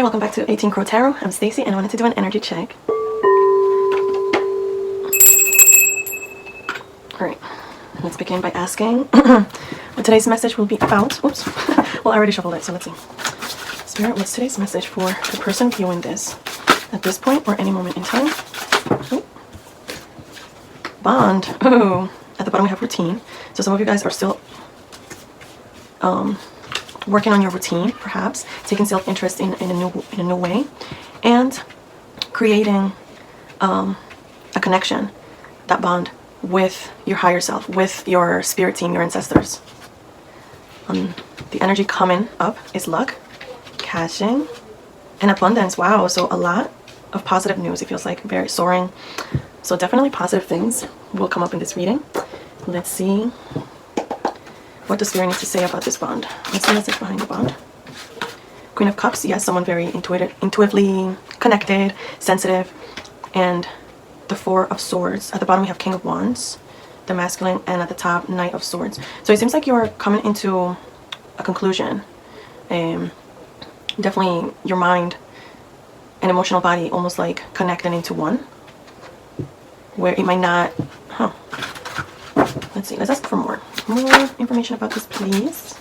welcome back to 18 Crow Tarot. I'm Stacy and I wanted to do an energy check. Alright, let's begin by asking what today's message will be about. Oops. Well, I already shuffled it, so let's see. Spirit, what's today's message for the person viewing this at this point or any moment in time? Ooh. Bond. Ooh. At the bottom we have routine. So some of you guys are still working on your routine, perhaps taking self-interest in a new way, and creating a connection, that bond with your higher self, with your spirit team, your ancestors. The energy coming up is luck, cashing, and abundance. Wow, so a lot of positive news. It feels like very soaring. So definitely positive things will come up in this reading. Let's see. What does Spirit need to say about this bond? What's the message behind the bond? Queen of Cups, yes, someone very intuitively connected, sensitive. And the Four of Swords. At the bottom we have King of Wands, the masculine, and at the top, Knight of Swords. So it seems like you're coming into a conclusion. Definitely your mind and emotional body almost like connecting into one. Where it might not... Let's see, let's ask for more information about this, please.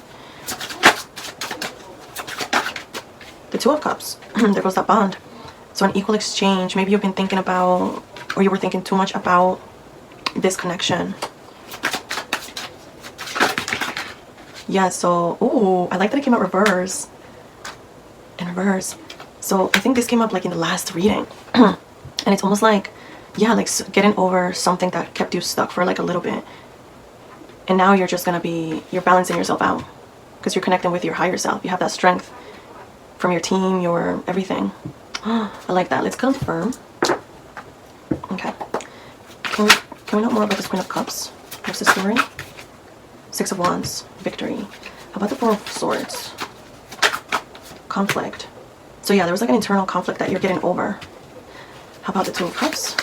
The Two of Cups. There goes that bond. So an equal exchange. Maybe you've been thinking about, or you were thinking too much about this connection. Yeah, so, ooh, I like that it came out reverse. In reverse. So I think this came up like in the last reading. And it's almost like, yeah, like getting over something that kept you stuck for like a little bit. And now you're just going to be, you're balancing yourself out. Because you're connecting with your higher self. You have that strength from your team, your everything. I like that. Let's confirm. Okay. Can we know more about this Queen of Cups? What's the story? Six of Wands. Victory. How about the Four of Swords? Conflict. So yeah, there was like an internal conflict that you're getting over. How about the Two of Cups?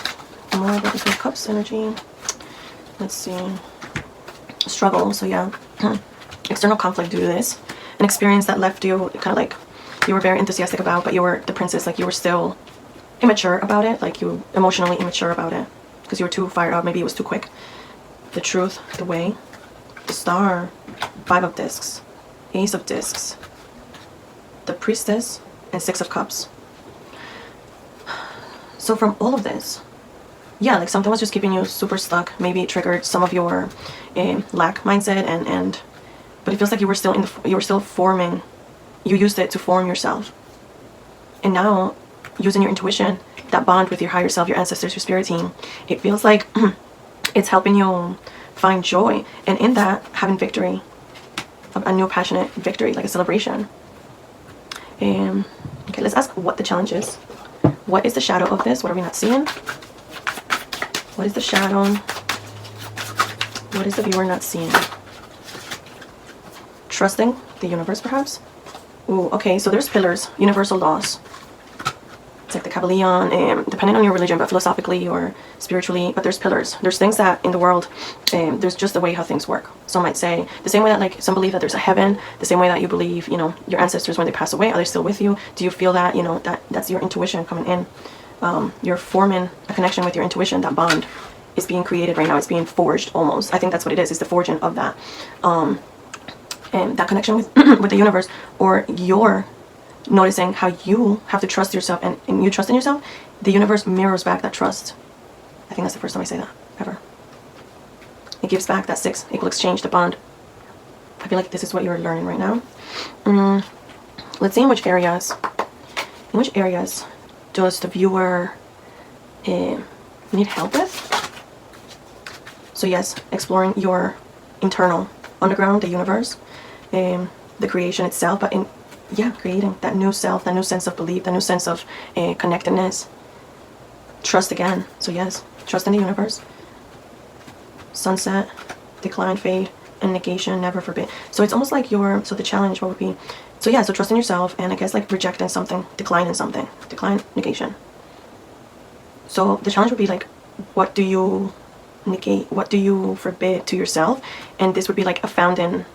More about the Two of Cups energy. Let's see. Struggle. So yeah. External conflict due to this. An experience that left you kind of like you were very enthusiastic about, but you were the princess, like you were still immature about it, like you were emotionally immature about it because you were too fired up. Maybe it was too quick. The Truth, the Way, the Star, Five of Discs, Ace of Discs, the Priestess, and Six of Cups. So from all of this, yeah, like something was just keeping you super stuck. Maybe it triggered some of your lack mindset, but it feels like you were still forming. You used it to form yourself. And now, using your intuition, that bond with your higher self, your ancestors, your spirit team, it feels like it's helping you find joy. And in that, having victory, a new passionate victory, like a celebration. Okay, let's ask what the challenge is. What is the shadow of this? What are we not seeing? What is the shadow? What is the viewer not seeing? Trusting the universe, perhaps? Ooh, okay, so there's pillars, universal laws. It's like the Kabbalion, depending on your religion, but philosophically or spiritually, but there's pillars. There's things that in the world, there's just the way how things work. Some might say, the same way that like some believe that there's a heaven, the same way that you believe, you know, your ancestors when they pass away, are they still with you? Do you feel that, you know, that's your intuition coming in? You're forming a connection with your intuition, that bond is being created right now. It's being forged almost. I think that's what it is the forging of that. And that connection with with the universe, or you're noticing how you have to trust yourself, and you trust in yourself, the universe mirrors back that trust. I think that's the first time I say that ever. It gives back that six, equal exchange, the bond. I feel like this is what you're learning right now. Let's see in which areas does the viewer need help with. So yes, exploring your internal underground, the universe, the creation itself, but creating that new self, that new sense of belief, that new sense of connectedness. Trust again. So yes, trust in the universe. Sunset, decline, fade, and negation, never forbid. So it's almost like so the challenge, what would be, so yeah, so trust in yourself, and I guess like rejecting something, declining something, decline, negation. So the challenge would be like, what do you negate, what do you forbid to yourself? And this would be like a fountain,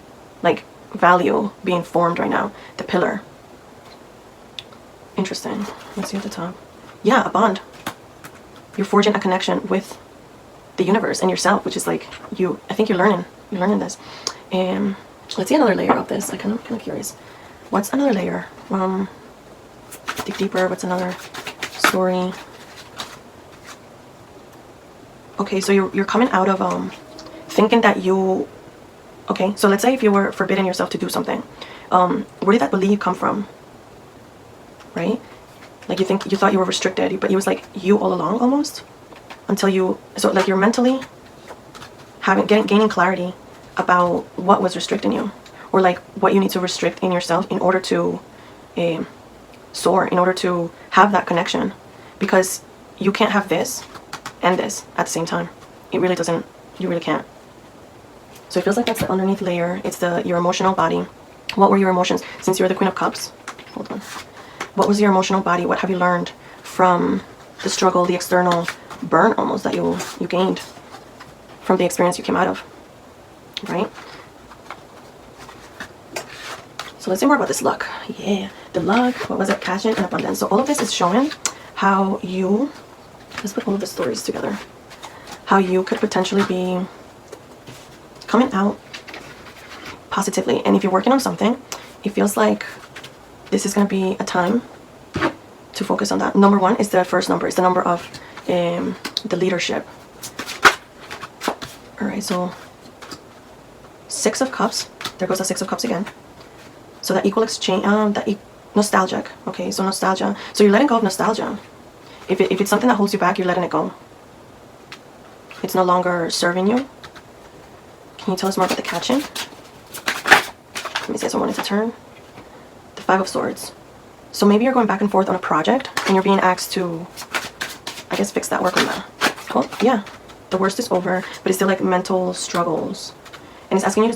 like value being formed right now, the pillar. Interesting. Let's see at the top. Yeah, a bond. You're forging a connection with the universe and yourself, which is like you. I think you're learning this. Let's see another layer of this. I'm kind of curious. What's another layer? Dig deeper. What's another story? Okay, so you're coming out of thinking that you. Okay, so let's say if you were forbidding yourself to do something, where did that belief come from? Right? Like you thought you were restricted, but it was like you all along almost, until you. So like you're mentally gaining clarity about what was restricting you, or like what you need to restrict in yourself in order to soar, in order to have that connection, because you can't have this and this at the same time. It really doesn't. You really can't. So it feels like that's the underneath layer. It's your emotional body. What were your emotions since you're the Queen of Cups? Hold on. What was your emotional body? What have you learned from the struggle, the external burn almost that you gained from the experience you came out of, right? So let's say more about this luck. Yeah, the luck. What was it? Passion and abundance. So all of this is showing how you, let's put all of the stories together, how you could potentially be coming out positively. And if you're working on something, it feels like this is going to be a time to focus on that. Number one is the first number. It's the number of the leadership. All right, so 6 of Cups. There goes the 6 of Cups again. So that equal exchange, nostalgic. Okay, so nostalgia. So you're letting go of nostalgia. If it's something that holds you back, you're letting it go. It's no longer serving you. Can you tell us more about the catching? Let me see, someone wanted to turn. The 5 of Swords. So maybe you're going back and forth on a project and you're being asked to, I guess, fix that, work on that. Oh, yeah. The worst is over, but it's still like mental struggles. And it's asking you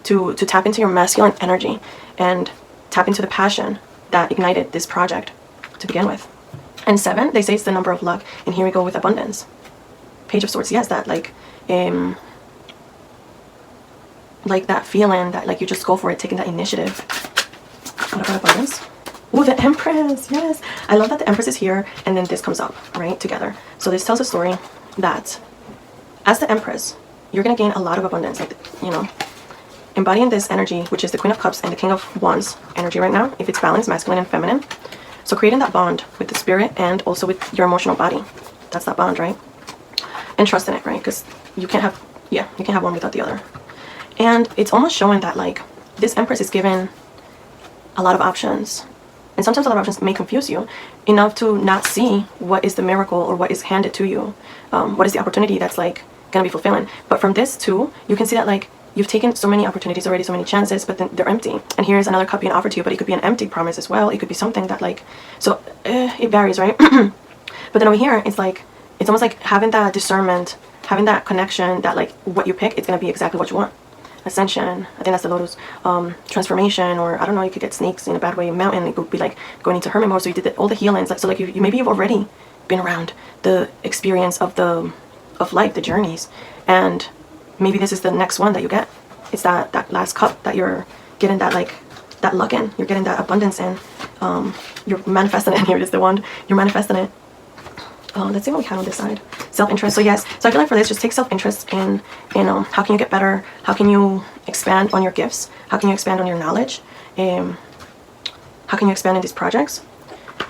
to tap into your masculine energy and tap into the passion that ignited this project to begin with. And 7, they say it's the number of luck. And here we go with abundance. Page of Swords. Yes, that like that feeling that like you just go for it, taking that initiative. What about abundance? Oh, the Empress. Yes, I love that the Empress is here and then this comes up right together. So this tells a story that as the Empress, you're gonna gain a lot of abundance, like, you know, embodying this energy, which is the Queen of Cups and the King of Wands energy right now, if it's balanced, masculine and feminine. So creating that bond with the spirit and also with your emotional body. That's that bond, right? And trust in it, right? Because you can't have one without the other. And it's almost showing that like this Empress is given a lot of options. And sometimes a lot of options may confuse you enough to not see what is the miracle or what is handed to you. What is the opportunity that's like gonna be fulfilling. But from this too, you can see that like you've taken so many opportunities already, so many chances, but then they're empty. And here's another cup being offered to you, but it could be an empty promise as well. It could be something that like, so it varies, right? But then over here, it's like, it's almost like having that discernment, having that connection that like what you pick, it's gonna be exactly what you want. Ascension, I think that's the Lotus. Transformation, or I don't know, you could get snakes in a bad way, mountain, it could be like going into hermit mode. So you did all the healings, like, so like you maybe you've already been around the experience of life, the journeys, and maybe this is the next one that you get. It's that last cup that you're getting that like that luck in, you're getting that abundance in. You're manifesting it. Here it is, the wand. You're manifesting it. Let's see what we have on this side. Self-interest. So yes, so I feel like for this, just take self-interest in how can you get better? How can you expand on your gifts? How can you expand on your knowledge? How can you expand in these projects?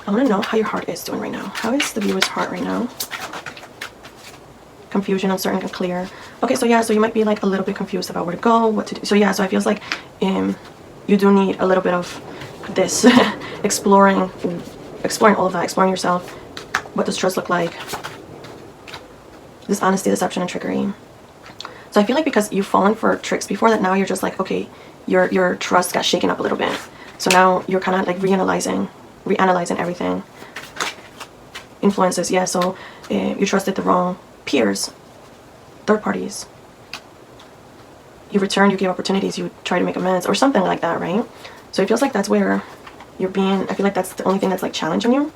I want to know how your heart is doing right now. How is the viewer's heart right now? Confusion, uncertain, and clear. Okay, so yeah, so you might be like a little bit confused about where to go, what to do. So yeah, so I feels like you do need a little bit of this exploring all of that, exploring yourself. What does trust look like? Dishonesty, deception, and trickery. So I feel like because you've fallen for tricks before, that now you're just like, okay, your trust got shaken up a little bit. So now you're kind of like reanalyzing everything. Influences, yeah, so you trusted the wrong peers, third parties. You returned, you gave opportunities, you try to make amends, or something like that, right? So it feels like that's where you're being, I feel like that's the only thing that's like challenging you.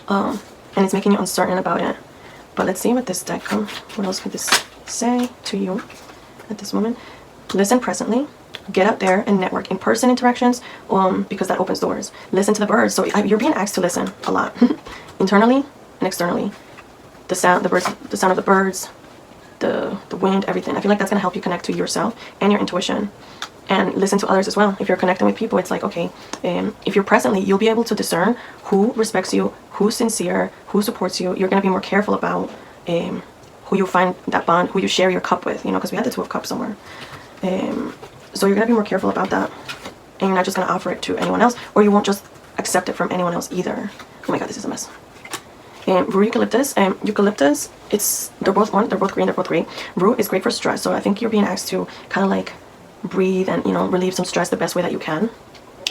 And it's making you uncertain about it. But let's see what this deck comes. What else could this say to you at this moment? Listen presently. Get out there and network. In-person interactions, because that opens doors. Listen to the birds. So you're being asked to listen a lot, internally and externally. The sound, the birds, the sound of the birds, the wind, everything. I feel like that's gonna help you connect to yourself and your intuition, and listen to others as well. If you're connecting with people, it's like, okay, if you're presently, you'll be able to discern who respects you, who's sincere, who supports you. You're gonna be more careful about who you find that bond, who you share your cup with, you know, because we had the Two of Cups somewhere. So you're gonna be more careful about that, and you're not just gonna offer it to anyone else, or you won't just accept it from anyone else either. Oh my god, this is a mess. Rue eucalyptus. Eucalyptus, they're both green, they're both great. Rue is great for stress, so I think you're being asked to kind of like breathe and, you know, relieve some stress the best way that you can.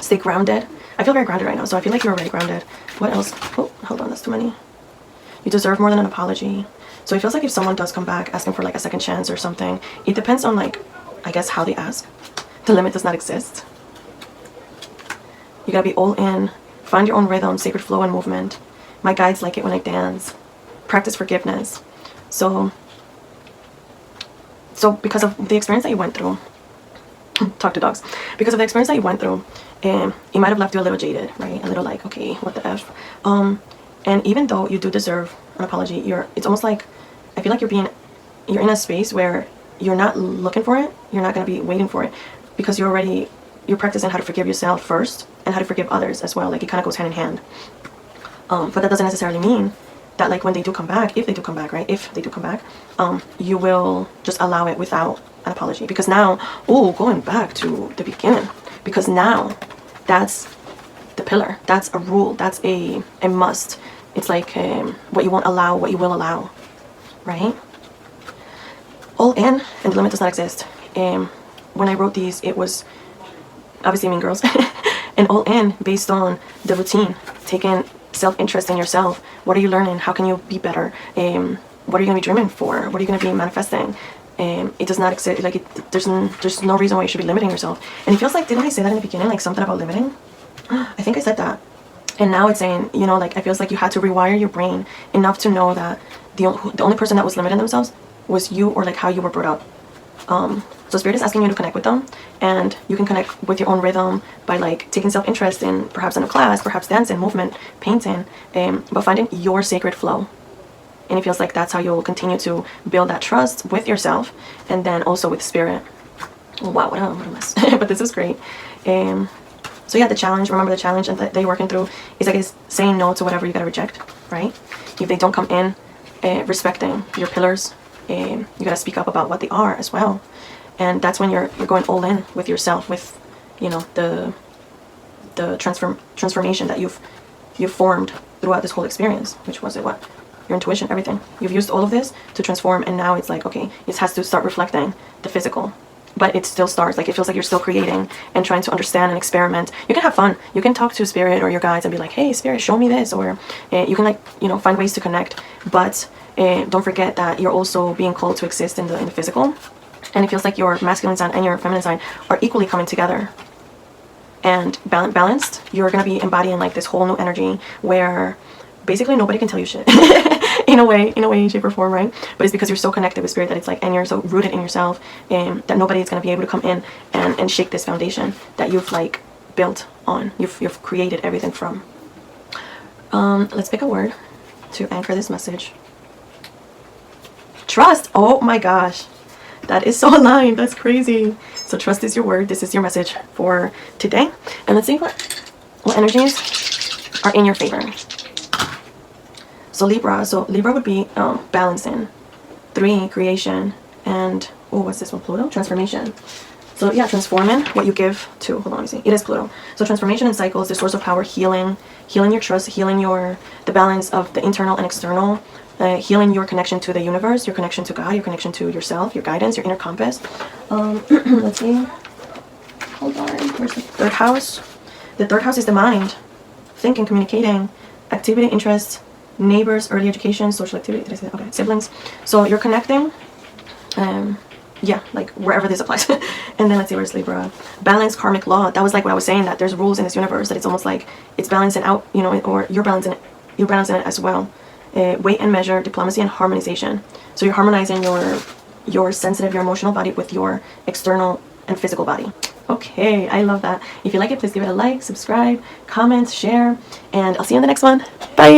Stay grounded. I feel very grounded right now, so I feel like you're already grounded. What else? Oh, hold on, that's too many. You deserve more than an apology. So it feels like if someone does come back asking for like a second chance or something, it depends on, like, I guess, how they ask. The limit does not exist. You gotta be all in. Find your own rhythm, sacred flow and movement. My guides like it when I dance. Practice forgiveness. So because of the experience that you went through, talk to dogs. Because of the experience that you went through, it might have left you a little jaded, right? A little like, okay, what the F? And even though you do deserve an apology, it's almost like, I feel like you're in a space where you're not looking for it. You're not going to be waiting for it, because you're practicing how to forgive yourself first and how to forgive others as well. Like, it kind of goes hand in hand. But that doesn't necessarily mean that, like, when they do come back, if they do come back, right? If they do come back, you will just allow it without an apology. Because now, going back to the beginning, because now that's the pillar. That's a rule. That's a must. It's like what you won't allow, what you will allow, right? All in, and the limit does not exist. When I wrote these, it was obviously Mean Girls, and all in based on the routine, taking self-interest in yourself. What are you learning? How can you be better? What are you going to be dreaming for? What are you going to be manifesting? It does not exist. Like, there's no reason why you should be limiting yourself. And it feels like, didn't I say that in the beginning? Like, something about limiting? I think I said that. And now it's saying, you know, like, it feels like you had to rewire your brain enough to know that the only person that was limiting themselves was you, or like how you were brought up. So Spirit is asking you to connect with them, and you can connect with your own rhythm by, like, taking self-interest in perhaps in a class, perhaps dancing, movement, painting, but finding your sacred flow. And it feels like that's how you'll continue to build that trust with yourself, and then also with Spirit. Wow, what a mess. But this is great. So yeah, the challenge, remember the challenge that you're working through is, I guess, saying no to whatever you gotta reject, right? If they don't come in, respecting your pillars, you gotta speak up about what they are as well. And that's when you're going all in with yourself, with, you know, the transformation that you've formed throughout this whole experience, which was your intuition, everything. You've used all of this to transform, and now it's like, okay, it has to start reflecting the physical. But it still starts, like, it feels like you're still creating and trying to understand and experiment. You can have fun. You can talk to Spirit or your guides and be like, hey, Spirit, show me this. Or you can, like, you know, find ways to connect. But don't forget that you're also being called to exist in the physical. And it feels like your masculine sign and your feminine sign are equally coming together. And balanced, you're going to be embodying, like, this whole new energy where basically nobody can tell you shit. in a way, shape, or form, right? But it's because you're so connected with Spirit that it's like, and you're so rooted in yourself, that nobody is going to be able to come in and shake this foundation that you've, like, built on. You've created everything from. Let's pick a word to anchor this message. Trust. Oh my gosh, that is so aligned. That's crazy. So trust is your word. This is your message for today. And let's see what energies are in your favor. So Libra would be balancing, 3, creation, and what's this one? Pluto, transformation. So yeah, transforming what you give to. Hold on, let me see. It is Pluto. So transformation and cycles, the source of power, healing your trust, healing the balance of the internal and external, healing your connection to the universe, your connection to God, your connection to yourself, your guidance, your inner compass. Let's see. Hold on. Where's the third house? The third house is the mind, thinking, communicating, activity, interests, neighbors, early education, social activity. Did I say that? Okay, siblings. So you're connecting. Yeah, like wherever this applies. And then let's see, where's Libra? Balance, karmic law. That was like what I was saying, that there's rules in this universe, that it's almost like it's balancing out, you know, or you're balancing it as well. Weight and measure, diplomacy and harmonization. So you're harmonizing your sensitive, your emotional body with your external and physical body. Okay, I love that. If you like it, please give it a like, subscribe, comment, share, and I'll see you in the next one. Bye!